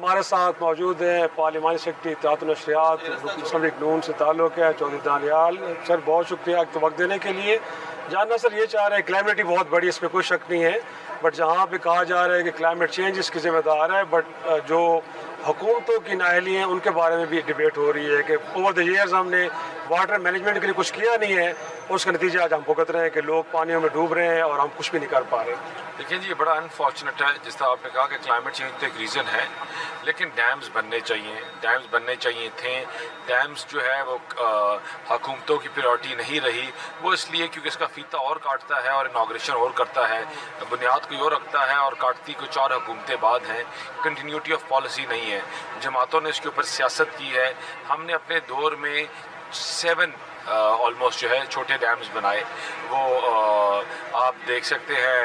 ہمارے ساتھ موجود ہیں پارلیمانی سیکرٹری اطلاعات و نشریات رکن مسلم لیگ نون سے تعلق ہے چودھری دانیال. سر بہت شکریہ وقت دینے کے لیے. جاننا سر یہ چاہ رہے ہیں کلائمیٹی بہت بڑی اس میں کوئی شک نہیں ہے, بٹ جہاں پہ کہا جا رہا ہے کہ کلائمیٹ چینج اس کی ذمہ دار ہے, بٹ جو حکومتوں کی نااہلی ہیں ان کے بارے میں بھی ڈیبیٹ ہو رہی ہے کہ اوور دا ایئرز ہم نے واٹر مینجمنٹ کے لیے کچھ کیا نہیں ہے, اس کا نتیجہ آج ہم بھگت رہے ہیں کہ لوگ پانیوں میں ڈوب رہے ہیں اور ہم کچھ بھی نہیں کر پا رہے. دیکھیں جی یہ بڑا انفارچونیٹ ہے, جس طرح آپ نے کہا کہ کلائمیٹ چینج تو ایک ریزن ہے, لیکن ڈیمز بننے چاہیے تھے. ڈیمز جو ہے وہ حکومتوں کی پریورٹی نہیں رہی, وہ اس لیے کیونکہ اس کا فیتا اور کاٹتا ہے اور انوگریشن اور کرتا ہے, بنیاد کوئی اور رکھتا ہے اور کاٹتی کچھ اور حکومتیں بعد ہیں. کنٹینیوٹی آف پالیسی نہیں ہے, جماعتوں نے اس کے اوپر سیاست کی ہے. ہم نے اپنے دور میں 7 آلموسٹ جو ہے چھوٹے ڈیمز بنائے. وہ آپ دیکھ سکتے ہیں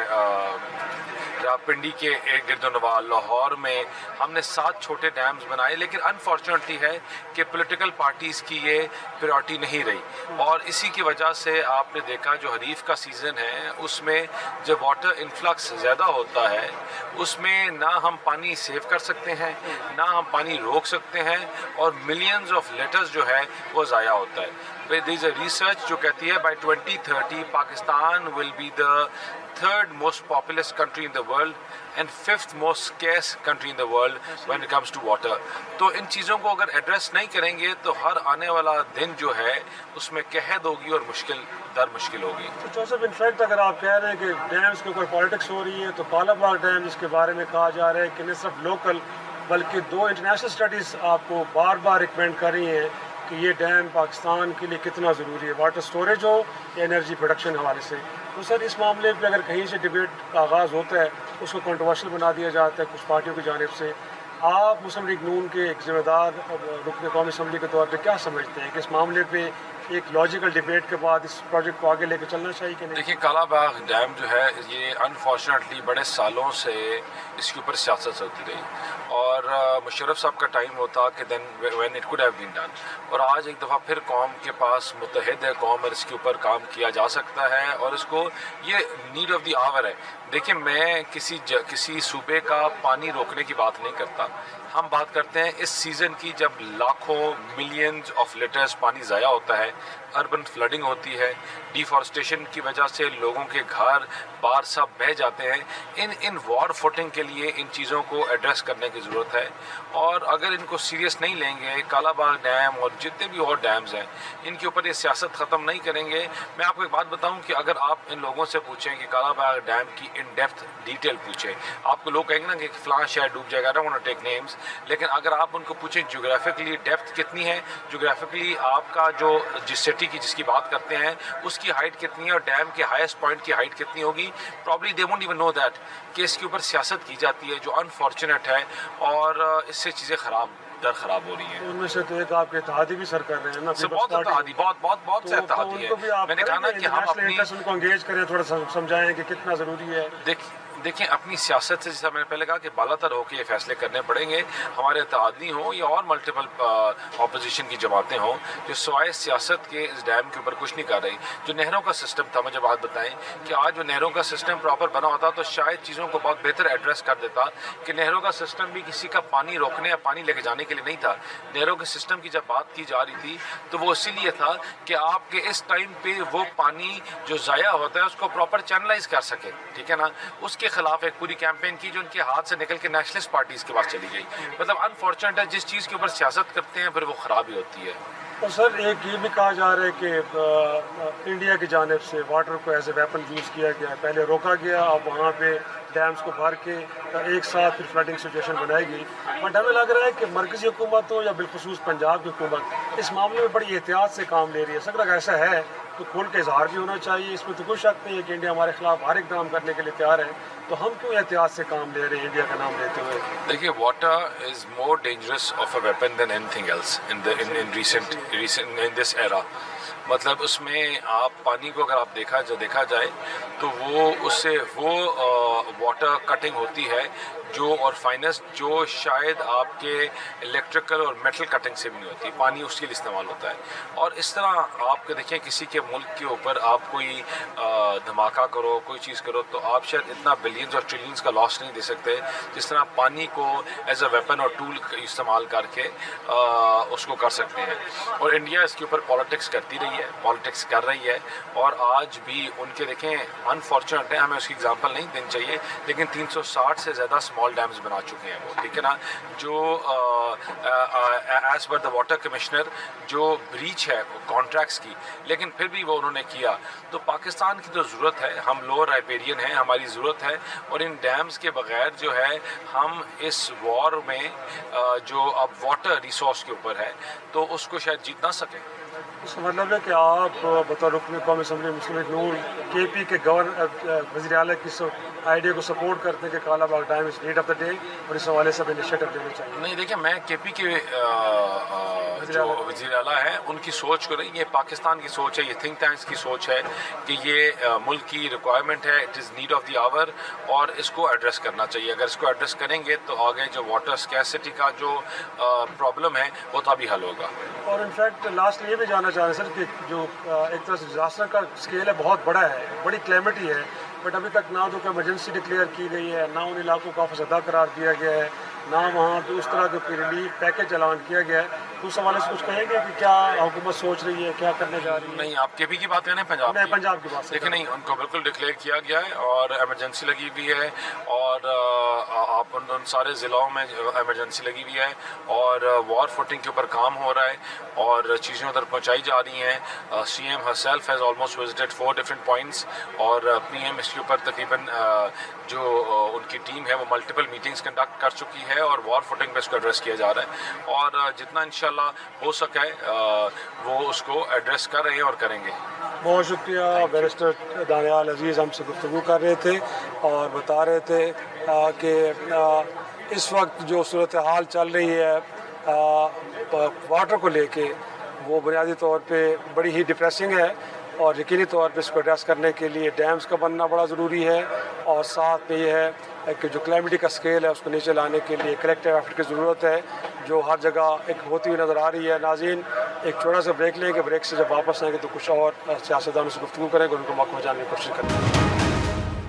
پنڈی کے گرد و نواح لاہور میں ہم نے 7 چھوٹے ڈیمز بنائے, لیکن انفارچونیٹلی ہے کہ پولیٹیکل پارٹیز کی یہ پریورٹی نہیں رہی, اور اسی کی وجہ سے آپ نے دیکھا جو حریف کا سیزن ہے اس میں جب واٹر انفلکس زیادہ ہوتا ہے اس میں نہ ہم پانی سیو کر سکتے ہیں نہ ہم پانی روک سکتے ہیں, اور ملینز آف لیٹرز جو ہے وہ ضائع ہوتا ہے. There is a research جو کہتی ہے by 2030 Pakistan will be the 3rd most populous country in the world and 5th most scarce country in the world when it comes to water. تو ان چیزوں کو اگر ایڈریس نہیں کریں گے تو ہر آنے والا دن جو ہے اس میں قحط ہوگی اور مشکل ہوگی. جوزف انفیکٹ اگر آپ کہہ رہے ہیں کہ ڈیمز کے اوپر پالیٹکس ہو رہی ہے تو کالا باغ ڈیم جس کے بارے میں کہا جا رہا ہے کہ نہ صرف لوکل بلکہ 2 انٹرنیشنل اسٹڈیز آپ کو بار بار ریکمینڈ کر رہی ہیں کہ یہ ڈیم پاکستان کے لیے کتنا ضروری ہے, واٹر سٹوریج ہو یا انرجی پروڈکشن حوالے سے. تو سر اس معاملے پہ اگر کہیں سے ڈبیٹ کا آغاز ہوتا ہے اس کو کنٹروورشل بنا دیا جاتا ہے کچھ پارٹیوں کی جانب سے, آپ مسلم لیگ نون کے ایک ذمہ دار رکن قومی اسمبلی کے طور پہ کیا سمجھتے ہیں کہ اس معاملے پہ ایک لاجیکل ڈبیٹ کے بعد اس پروجیکٹ کو آگے لے کے چلنا چاہیے کہ نہیں؟ دیکھیے کالا باغ ڈیم جو ہے یہ انفارچونیٹلی بڑے سالوں سے اس کے اوپر سیاست ہوتی رہی, اور مشرف صاحب کا ٹائم ہوتا کہ then when it could have been done, اور آج ایک دفعہ پھر قوم کے پاس متحد ہے قوم اور اس کے اوپر کام کیا جا سکتا ہے, اور اس کو یہ نیڈ آف دی آور ہے. دیکھیں میں کسی صوبے کا پانی روکنے کی بات نہیں کرتا, ہم بات کرتے ہیں اس سیزن کی جب لاکھوں ملینز آف لیٹرز پانی ضائع ہوتا ہے, اربن فلڈنگ ہوتی ہے, ڈیفارسٹیشن کی وجہ سے لوگوں کے گھر بار سب بہہ جاتے ہیں. ان وار فوٹنگ کے لیے ان چیزوں کو ایڈریس کرنے کی ضرورت ہے, اور اگر ان کو سیریس نہیں لیں گے کالا باغ ڈیم اور جتنے بھی اور ڈیمز ہیں ان کے اوپر یہ سیاست ختم نہیں کریں گے. میں آپ کو ایک بات بتاؤں کہ اگر آپ ان لوگوں سے پوچھیں کہ کالا باغ ڈیم کی ان ڈیپتھ ڈیٹیل پوچھیں, آپ کو لوگ کہیں گے نا کہ فلاں شہر ڈوب جائے گا, I don't want to take names, لیکن اگر آپ ان کو پوچھیں جغرافیکلی ڈیپتھ کتنی ہے, جغرافیکلی آپ کا جو جس سٹی کی جس کی بات کرتے ہیں اس کی ہائٹ کتنی ہے اور ڈیم کے ہائیسٹ پوائنٹ کی ہائٹ کتنی ہوگی, probably they won't even know that کہ اس کے اوپر سیاست کی جاتی ہے جو انفارچونیٹ ہے, اور اس سے چیزیں خراب ہو رہی ہیں. ان میں سے تو ایک آپ کے اتحادی بھی سر کر رہے ہیں نا, بہت اتحادی بہت سے اتحادی ہے. میں نے کہا نا کہ ہم اپنی ان کو انگیج کریں, تھوڑا سمجھائیں کہ کتنا ضروری ہے. دیکھیں اپنی سیاست سے, جیسا میں نے پہلے کہا کہ بالا تر ہو کے یہ فیصلے کرنے پڑیں گے. ہمارے اتحادی ہوں یا اور ملٹیپل اپوزیشن کی جماعتیں ہوں جو سوائے سیاست کے اس ڈیم کے اوپر کچھ نہیں کر رہی. جو نہروں کا سسٹم تھا, مجھے بات بتائیں کہ آج جو نہروں کا سسٹم پراپر بنا ہوتا تو شاید چیزوں کو بہت بہتر ایڈریس کر دیتا. کہ نہروں کا سسٹم بھی کسی کا پانی روکنے یا پانی لے کے جانے کے لیے نہیں تھا. نہروں کے سسٹم کی جب بات کی جا رہی تھی تو وہ اسی لیے تھا کہ آپ کے اس ٹائم پہ وہ پانی جو ضائع ہوتا ہے اس کو پراپر چینلائز کر سکے, ٹھیک ہے نا. اس کے خلاف ایک پوری کیمپین کی جو ان کے ہاتھ سے نکل کے نیشنلسٹ پارٹیز کے پاس چلی گئی. مطلب انفارچونیٹ ہے, جس چیز کے اوپر سیاست کرتے ہیں پھر وہ خراب ہی ہوتی ہے. اور سر ایک یہ بھی کہا جا رہا ہے کہ انڈیا کی جانب سے واٹر کو ایز اے ویپن یوز کیا گیا, پہلے روکا گیا, اب وہاں پہ ڈیمز کو بھر کے ایک ساتھ پھر فلڈنگ سچویشن بنائی گئی. بٹ ہمیں لگ رہا ہے کہ مرکزی حکومت ہو یا بالخصوص پنجاب کی حکومت اس معاملے میں بڑی احتیاط سے کام لے رہی ہے. سر اگر ایسا ہے تو کھول کے اظہار بھی ہونا چاہیے, اس میں تو کوئی شک نہیں ہے کہ انڈیا ہمارے خلاف ہر اقدام کرنے کے لیے تیار ہے, تو ہم کیوں احتیاط سے کام لے رہے ہیں انڈیا کا نام لیتے ہوئے؟ دیکھیے water is more dangerous of a weapon than anything else in recent in this era. مطلب اس میں آپ پانی کو اگر آپ دیکھا جائے تو وہ اس سے وہ واٹر کٹنگ ہوتی ہے جو اور فائنسٹ جو شاید آپ کے الیکٹریکل اور میٹل کٹنگ سے بھی نہیں ہوتی، پانی اس کے لیے استعمال ہوتا ہے۔ اور اس طرح آپ کے دیکھیں کسی کے ملک کے اوپر آپ کوئی دھماکہ کرو، کوئی چیز کرو، تو آپ شاید اتنا بلینز اور ٹریلینز کا لاس نہیں دے سکتے جس طرح پانی کو ایز اے ویپن اور ٹول استعمال کر کے اس کو کر سکتے ہیں۔ اور انڈیا اس کے اوپر پالیٹکس کرتی رہی ہے، پالیٹکس کر رہی ہے، اور آج بھی ان کے دیکھیں انفارچونیٹ ہے، ہمیں اس کی اگزامپل نہیں دینی چاہیے، لیکن 360 سے زیادہ اسمال ڈیمز بنا چکے ہیں وہ، ٹھیک ہے نا، جو as per the water commissioner جو بریچ ہے کانٹریکٹس کی، لیکن پھر بھی وہ انہوں نے کیا۔ تو پاکستان کی تو ضرورت ہے، ہم لوور رائپیرین ہیں، ہماری ضرورت ہے، اور ان ڈیمز کے بغیر جو ہے ہم اس وار میں جو اب واٹر ریسورس کے اوپر ہے تو اس کو شاید جیت نہ سکیں۔ اس کا مطلب ہے کہ آپ بطور رکن قومی اسمبلی مسلم لیگ نون کے پی کے وزیر اعلیٰ کی آئیڈیا کو سپورٹ کرتے ہیں کہ Kala Bagh dam is need of the day, اور اس حوالے سے انیشیٹو لینا چاہیے؟ نہیں، دیکھیں میں کے پی کے جو وزیر اعلیٰ ہیں ان کی سوچ کو نہیں، یہ پاکستان کی سوچ ہے، یہ تھنک ٹینکس کی سوچ ہے کہ یہ ملک کی ریکوائرمنٹ ہے، it is need of the hour, اور اس کو ایڈریس کرنا چاہیے۔ اگر اس کو ایڈریس کریں گے تو آگے جو واٹر اسکیسٹی کا جو پرابلم ہے وہ تبھی حل ہوگا۔ اور انفیکٹ لاسٹ یہ بھی جاننا چاہ رہے ہیں سر کہ جو ایک طرح سے ڈیزاسٹر کا اسکیل ہے بہت بڑا ہے، بڑی کلیمٹی ہے، بٹ ابھی تک نہ تو کوئی ایمرجنسی ڈکلیئر کی گئی ہے، نہ ان علاقوں کو فسادہ قرار دیا گیا ہے، نہ وہاں تو اس طرح کے ریلیف پیکج اعلان کیا گیا ہے۔ تو اس حوالے سے کچھ کہیں گے کہ کیا حکومت سوچ رہی ہے، کیا کرنے جا رہی ہے؟ نہیں، آپ کے بھی کی بات کریں پنجاب میں پنجاب کی بات دیکھیں، نہیں، ان کو بالکل ڈکلیئر کیا گیا ہے اور ایمرجنسی لگی ہوئی ہے، اور آپ ان سارے ضلعوں میں ایمرجنسی لگی ہوئی ہے، اور وار فوٹنگ کے اوپر کام ہو رہا ہے، اور چیزیں ادھر پہنچائی جا رہی ہیں۔ C M herself has almost visited 4 different points, اور پی ایم اس کے اوپر تقریباً جو ان کی ٹیم ہے وہ ملٹیپل میٹنگز کنڈکٹ کر چکی ہے، اور وار فوٹنگ پہ اس کو ایڈریس کیا جا رہا ہے، اور جتنا انشاءاللہ ہو سکے وہ اس کو ایڈریس کر رہے ہیں اور کریں گے۔ بہت شکریہ۔ بیرسٹر دانیال عزیز ہم سے گفتگو کر رہے تھے اور بتا رہے تھے کہ اس وقت جو صورتحال چل رہی ہے واٹر کو لے کے وہ بنیادی طور پہ بڑی ہی ڈپریسنگ ہے، اور یقینی طور پہ اس کو ایڈریس کرنے کے لیے ڈیمز کا بننا بڑا ضروری ہے، اور ساتھ میں یہ ہے کہ جو کلیمٹی کا اسکیل ہے اس کو نیچے لانے کے لیے کلیکٹیو ایفرٹ کی ضرورت ہے، جو ہر جگہ ایک ہوتی ہوئی نظر آ رہی ہے۔ ناظرین، ایک چھوٹا سا بریک لیں گے، بریک سے جب واپس آئیں گے تو کچھ اور سیاستدانوں سے گفتگو کریں گے، ان کو موقع جاننے کی کوشش کریں گے۔